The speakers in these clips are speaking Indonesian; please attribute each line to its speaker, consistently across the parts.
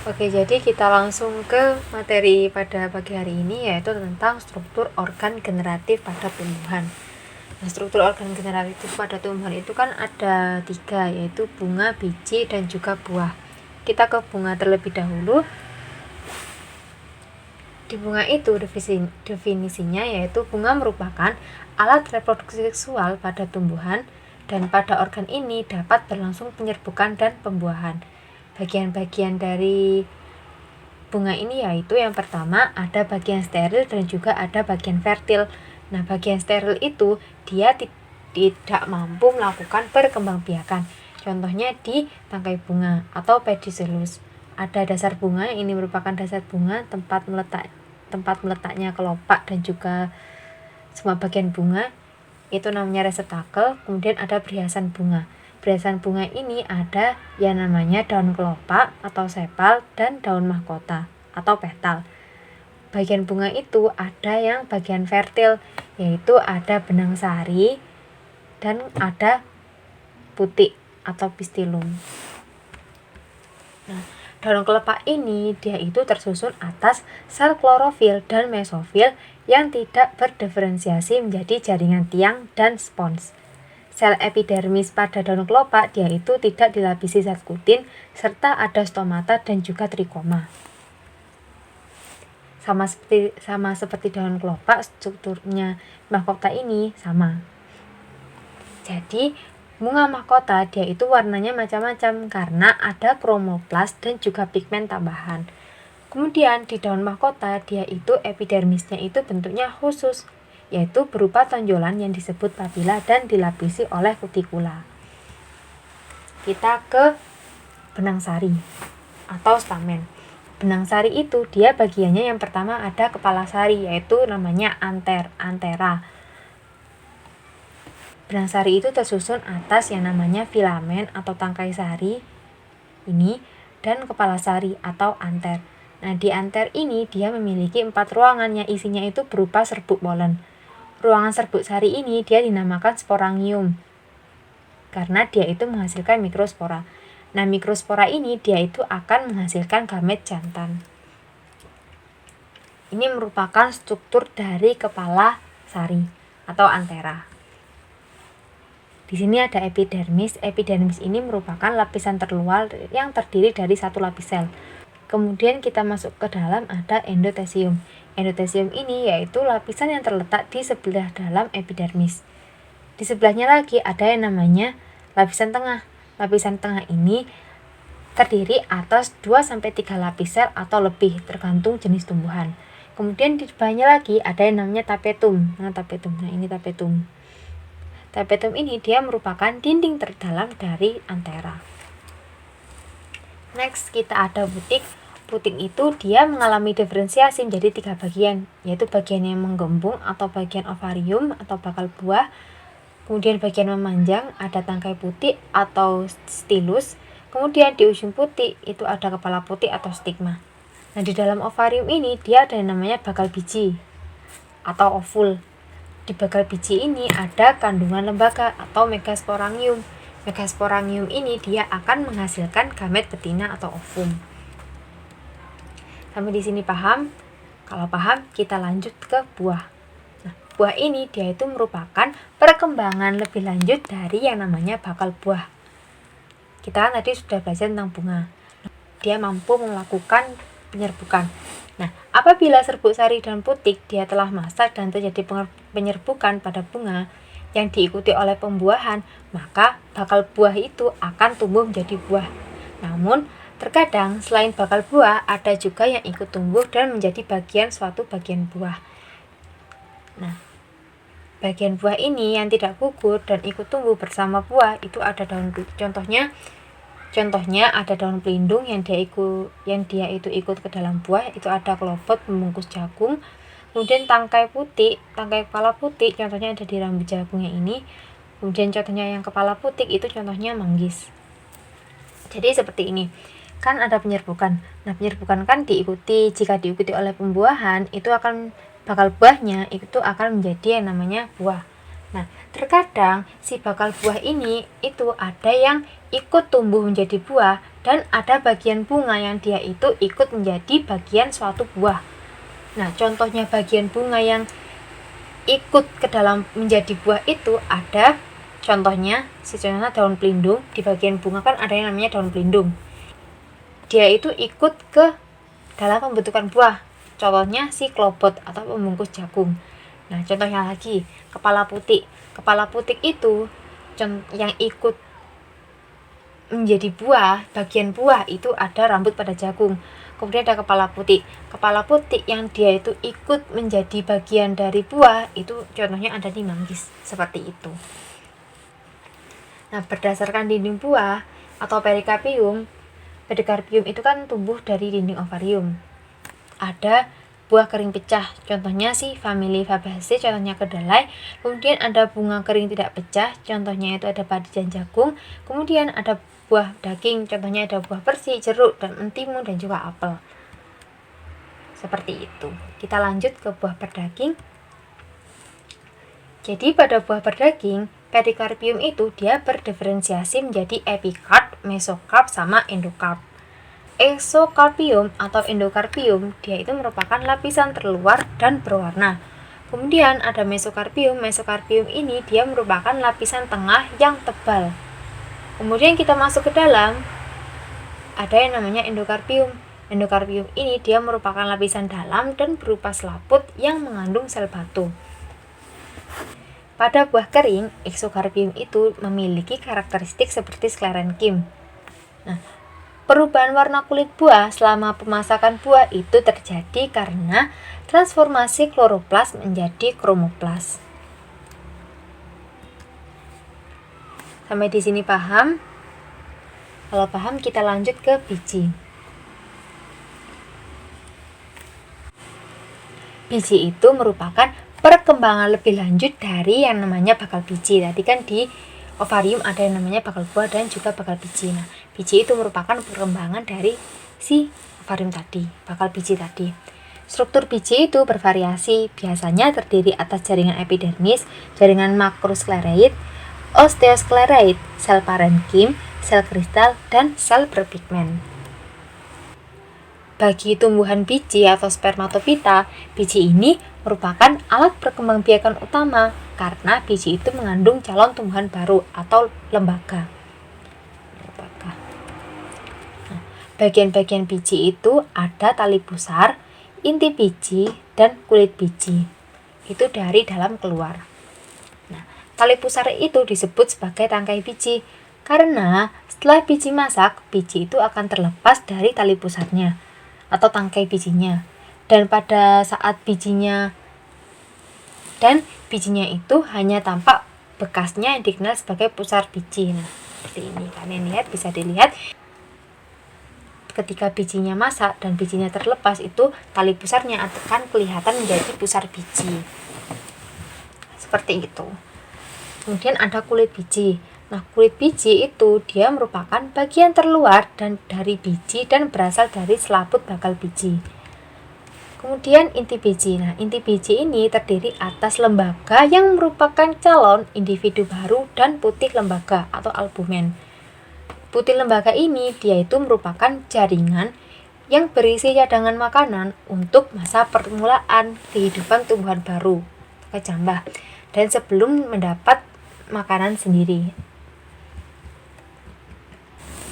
Speaker 1: Oke, jadi kita langsung ke materi pada pagi hari ini, yaitu tentang struktur organ generatif pada tumbuhan. Nah, struktur organ generatif pada tumbuhan itu kan ada 3, yaitu bunga, biji, dan juga buah. Kita ke bunga terlebih dahulu. Di bunga itu definisinya yaitu bunga merupakan alat reproduksi seksual pada tumbuhan, dan pada organ ini dapat berlangsung penyerbukan dan pembuahan. Bagian-bagian dari bunga ini yaitu yang pertama ada bagian steril dan juga ada bagian fertil. Nah, bagian steril itu dia tidak mampu melakukan perkembangbiakan. Contohnya di tangkai bunga atau pedicellus. Ada dasar bunga, ini merupakan dasar bunga, tempat meletaknya kelopak dan juga semua bagian bunga, itu namanya reseptakel. Kemudian ada perhiasan bunga. Perhiasan bunga ini ada yang namanya daun kelopak atau sepal dan daun mahkota atau petal. Bagian bunga itu ada yang bagian fertil, yaitu ada benang sari dan ada putik atau pistilum. Nah, daun kelopak ini dia itu tersusun atas sel klorofil dan mesofil yang tidak berdiferensiasi menjadi jaringan tiang dan spons. Sel epidermis pada daun kelopak dia itu tidak dilapisi zat kutin serta ada stomata dan juga trikoma. Sama seperti daun kelopak, strukturnya mahkota ini sama. Jadi bunga mahkota dia itu warnanya macam-macam karena ada kromoplas dan juga pigmen tambahan. Kemudian di daun mahkota dia itu epidermisnya itu bentuknya khusus, yaitu berupa tonjolan yang disebut papila dan dilapisi oleh kutikula. Kita ke benang sari atau stamen. Benang sari itu dia bagiannya yang pertama ada kepala sari, yaitu namanya antera. Benang sari itu tersusun atas yang namanya filamen atau tangkai sari ini dan kepala sari atau anter. Nah, di anter ini dia memiliki 4 ruangan yang isinya itu berupa serbuk polen. Ruangan serbuk sari ini dia dinamakan sporangium karena dia itu menghasilkan mikrospora. Nah, mikrospora ini dia itu akan menghasilkan gamet jantan. Ini merupakan struktur dari kepala sari atau antera. Di sini ada epidermis. Epidermis ini merupakan lapisan terluar yang terdiri dari satu lapis sel. Kemudian kita masuk ke dalam ada endotesium. Endotesium ini yaitu lapisan yang terletak di sebelah dalam epidermis. Di sebelahnya lagi ada yang namanya lapisan tengah. Lapisan tengah ini terdiri atas 2-3 lapis sel atau lebih tergantung jenis tumbuhan. Kemudian di bawahnya lagi ada yang namanya tapetum. Nah, ini tapetum. Tapetum ini dia merupakan dinding terdalam dari antera. Next kita ada putik. Putik itu dia mengalami diferensiasi menjadi 3 bagian, yaitu bagian yang menggembung atau bagian ovarium atau bakal buah. Kemudian bagian memanjang ada tangkai putik atau stilus. Kemudian di ujung putik itu ada kepala putik atau stigma. Nah, di dalam ovarium ini dia ada yang namanya bakal biji atau ovul. Di bakal biji ini ada kandungan lembaga atau megasporangium. Megasporangium ini dia akan menghasilkan gamet betina atau ovum. Sampai di sini paham? Kalau paham, kita lanjut ke buah. Nah, buah ini dia itu merupakan perkembangan lebih lanjut dari yang namanya bakal buah. Kita tadi sudah belajar tentang bunga. Dia mampu melakukan penyerbukan. Nah, apabila serbuk sari dan putik dia telah masak dan terjadi penyerbukan pada bunga yang diikuti oleh pembuahan, maka bakal buah itu akan tumbuh menjadi buah. Namun, terkadang selain bakal buah, ada juga yang ikut tumbuh dan menjadi suatu bagian buah. Nah, bagian buah ini yang tidak gugur dan ikut tumbuh bersama buah itu ada daun. Contohnya ada daun pelindung yang dia itu ikut ke dalam buah, itu ada kelopot pembungkus jagung. Kemudian tangkai kepala putik, contohnya ada di rambut jagungnya ini. Kemudian contohnya yang kepala putik itu contohnya manggis. Jadi seperti ini. Kan ada penyerbukan. Nah, penyerbukan kan jika diikuti oleh pembuahan, itu akan bakal buahnya itu akan menjadi yang namanya buah. Nah, terkadang si bakal buah ini itu ada yang ikut tumbuh menjadi buah dan ada bagian bunga yang dia itu ikut menjadi bagian suatu buah. Nah, contohnya bagian bunga yang ikut ke dalam menjadi buah itu ada contohnya daun pelindung. Di bagian bunga kan ada yang namanya daun pelindung. Dia itu ikut ke dalam pembentukan buah. Contohnya si klobot atau pembungkus jagung. Nah, contohnya lagi kepala putik. Kepala putik itu yang ikut menjadi buah, bagian buah itu ada rambut pada jagung. Kemudian ada kepala putik. Kepala putik yang dia itu ikut menjadi bagian dari buah itu contohnya ada di manggis, seperti itu. Nah, berdasarkan dinding buah atau perikarpium itu kan tumbuh dari dinding ovarium. Ada buah kering pecah, contohnya si famili Fabaceae, contohnya kedelai. Kemudian ada bunga kering tidak pecah, contohnya itu ada padi dan jagung. Kemudian ada buah daging, contohnya ada buah persi, jeruk, dan mentimun, dan juga apel. Seperti itu. Kita lanjut ke buah berdaging. Jadi pada buah berdaging, perikarpium itu dia berdiferensiasi menjadi epikarp, mesokarp, sama endokarp. Exokarpium atau endokarpium dia itu merupakan lapisan terluar dan berwarna. Kemudian ada mesokarpium. Mesokarpium ini dia merupakan lapisan tengah yang tebal. Kemudian kita masuk ke dalam, ada yang namanya endokarpium. Endokarpium ini dia merupakan lapisan dalam dan berupa selaput yang mengandung sel batu. Pada buah kering, exokarpium itu memiliki karakteristik seperti sklerenkim. Nah, perubahan warna kulit buah selama pemasakan buah itu terjadi karena transformasi kloroplas menjadi kromoplas. Sampai di sini paham? Kalau paham, kita lanjut ke biji. Biji itu merupakan perkembangan lebih lanjut dari yang namanya bakal biji. Tadi kan di ovarium ada yang namanya bakal buah dan juga bakal biji. Nah, biji itu merupakan perkembangan dari si ovarium tadi, bakal biji tadi. Struktur biji itu bervariasi, biasanya terdiri atas jaringan epidermis, jaringan makroskleroid, osteoskleroid, sel parenkim, sel kristal, dan sel berpigmen. Bagi tumbuhan biji atau spermatofita, biji ini merupakan alat perkembangbiakan utama karena biji itu mengandung calon tumbuhan baru atau lembaga. Nah, bagian-bagian biji itu ada tali pusar, inti biji, dan kulit biji. Itu dari dalam keluar. Nah, tali pusar itu disebut sebagai tangkai biji karena setelah biji masak, biji itu akan terlepas dari tali pusarnya atau tangkai bijinya. Dan pada saat bijinya itu hanya tampak bekasnya yang dikenal sebagai pusar biji. Nah, seperti ini. Kalian lihat, bisa dilihat ketika bijinya masak dan bijinya terlepas itu tali pusarnya akan kelihatan menjadi pusar biji. Seperti itu. Kemudian ada kulit biji. Nah, kulit biji itu dia merupakan bagian terluar dan dari biji dan berasal dari selaput bakal biji. Kemudian inti biji. Nah, inti biji ini terdiri atas lembaga yang merupakan calon individu baru dan putih lembaga atau albumen. Putih lembaga ini dia itu merupakan jaringan yang berisi cadangan makanan untuk masa permulaan kehidupan tumbuhan baru, kecambah, dan sebelum mendapat makanan sendiri.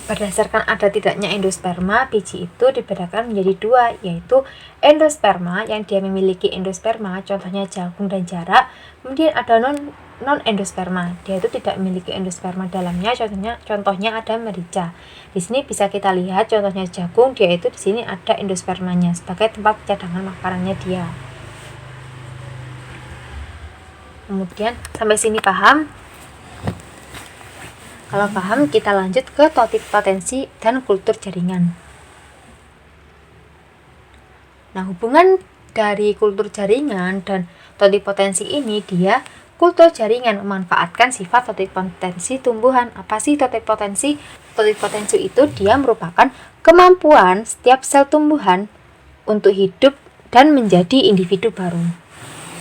Speaker 1: Berdasarkan ada tidaknya endosperma, biji itu dibedakan menjadi dua, yaitu endosperma yang dia memiliki endosperma, contohnya jagung dan jarak. Kemudian ada non-endosperma, dia itu tidak memiliki endosperma dalamnya, contohnya ada merica. Di sini bisa kita lihat contohnya jagung, dia itu di sini ada endospermanya sebagai tempat cadangan makanannya dia. Kemudian sampai sini paham? Kalau paham, kita lanjut ke totipotensi dan kultur jaringan. Nah, hubungan dari kultur jaringan dan totipotensi ini dia kultur jaringan memanfaatkan sifat totipotensi tumbuhan. Apa sih totipotensi? Totipotensi itu dia merupakan kemampuan setiap sel tumbuhan untuk hidup dan menjadi individu baru.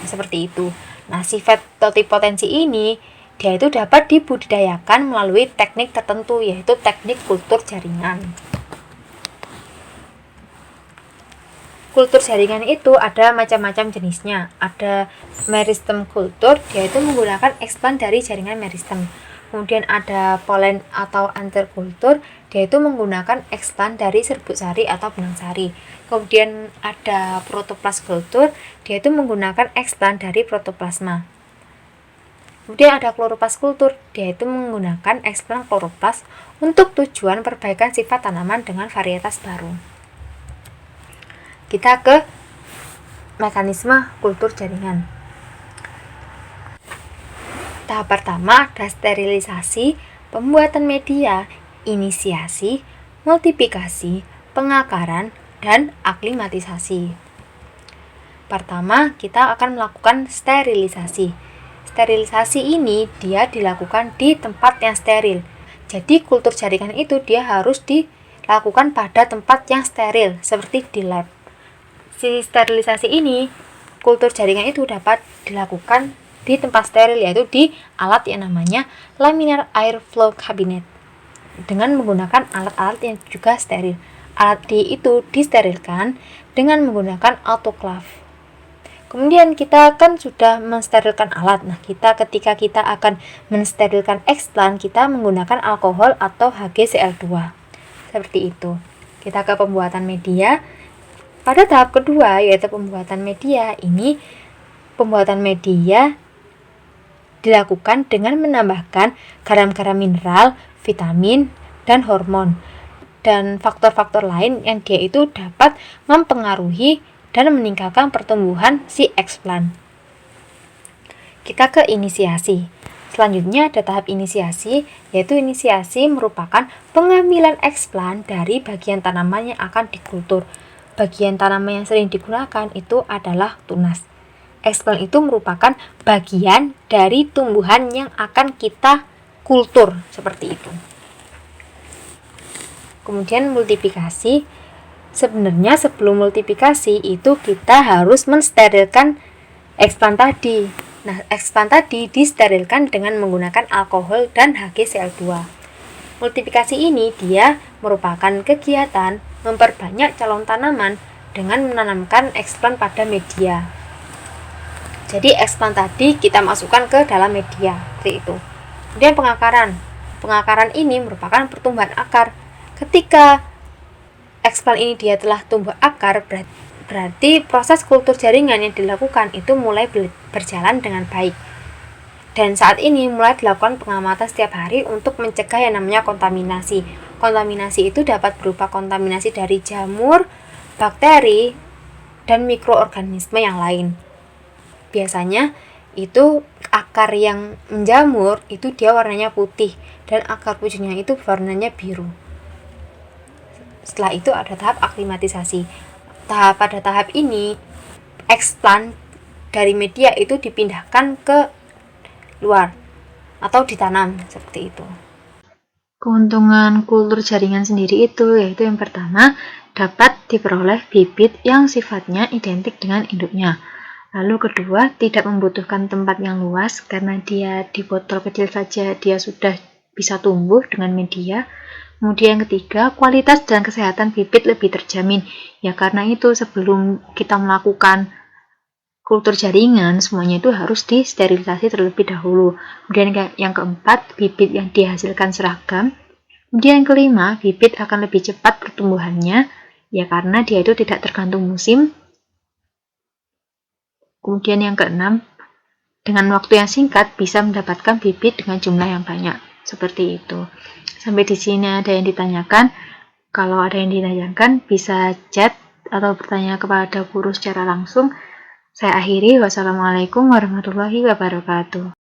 Speaker 1: Seperti itu. Nah, sifat totipotensi ini Dia itu dapat dibudidayakan melalui teknik tertentu, yaitu teknik kultur jaringan. Kultur jaringan itu ada macam-macam jenisnya. Ada meristem kultur, dia itu menggunakan explant dari jaringan meristem. Kemudian ada pollen atau anterkultur, dia itu menggunakan explant dari serbuk sari atau benang sari. Kemudian ada protoplas kultur, dia itu menggunakan explant dari protoplasma. Kemudian ada kloroplas kultur, dia itu menggunakan explant kloroplas untuk tujuan perbaikan sifat tanaman dengan varietas baru. Kita ke mekanisme kultur jaringan. Tahap pertama ada sterilisasi, pembuatan media, inisiasi, multiplikasi, pengakaran, dan aklimatisasi. Pertama, kita akan melakukan sterilisasi. Sterilisasi ini dia dilakukan di tempat yang steril. Jadi kultur jaringan itu dia harus dilakukan pada tempat yang steril, seperti di lab. Si sterilisasi ini, kultur jaringan itu dapat dilakukan di tempat steril, yaitu di alat yang namanya laminar air flow cabinet dengan menggunakan alat-alat yang juga steril. Alat itu disterilkan dengan menggunakan autoclave. Kemudian kita kan sudah mensterilkan alat. Nah, ketika kita akan mensterilkan explant, kita menggunakan alkohol atau HgCl2. Seperti itu. Kita ke pembuatan media. Pada tahap kedua, yaitu pembuatan media, ini pembuatan media dilakukan dengan menambahkan garam-garam mineral, vitamin, dan hormon, dan faktor-faktor lain yang dia itu dapat mempengaruhi dan meningkatkan pertumbuhan si explant. Kita ke inisiasi. Selanjutnya ada tahap inisiasi, yaitu inisiasi merupakan pengambilan explant dari bagian tanaman yang akan dikultur. Bagian tanaman yang sering digunakan itu adalah tunas. Explant itu merupakan bagian dari tumbuhan yang akan kita kultur, seperti itu. Kemudian multiplikasi. Sebenarnya sebelum multiplikasi itu kita harus mensterilkan explant tadi. Nah, explant tadi disterilkan dengan menggunakan alkohol dan HgCl2. Multiplikasi ini dia merupakan kegiatan memperbanyak calon tanaman dengan menanamkan explant pada media. Jadi explant tadi kita masukkan ke dalam media, seperti itu. Kemudian pengakaran. Pengakaran ini merupakan pertumbuhan akar. Ketika explant ini dia telah tumbuh akar, berarti proses kultur jaringan yang dilakukan itu mulai berjalan dengan baik. Dan saat ini mulai dilakukan pengamatan setiap hari untuk mencegah yang namanya kontaminasi. Kontaminasi itu dapat berupa kontaminasi dari jamur, bakteri, dan mikroorganisme yang lain. Biasanya itu akar yang menjamur itu dia warnanya putih, dan akar pucuknya itu warnanya biru. Setelah itu ada tahap aklimatisasi. Pada tahap ini, explant dari media itu dipindahkan ke luar atau ditanam, seperti itu. Keuntungan kultur jaringan sendiri itu yaitu yang pertama, dapat diperoleh bibit yang sifatnya identik dengan induknya. Lalu kedua, tidak membutuhkan tempat yang luas karena dia di botol kecil saja dia sudah bisa tumbuh dengan media. Kemudian yang ketiga, kualitas dan kesehatan bibit lebih terjamin. Ya karena itu sebelum kita melakukan kultur jaringan, semuanya itu harus disterilisasi terlebih dahulu. Kemudian yang keempat, bibit yang dihasilkan seragam. Kemudian yang kelima, bibit akan lebih cepat pertumbuhannya, ya karena dia itu tidak tergantung musim. Kemudian yang keenam, dengan waktu yang singkat bisa mendapatkan bibit dengan jumlah yang banyak. Seperti itu. Sampai di sini ada yang ditanyakan. Kalau ada yang ditanyakan, bisa chat atau bertanya kepada guru secara langsung. Saya akhiri. Wassalamualaikum warahmatullahi wabarakatuh.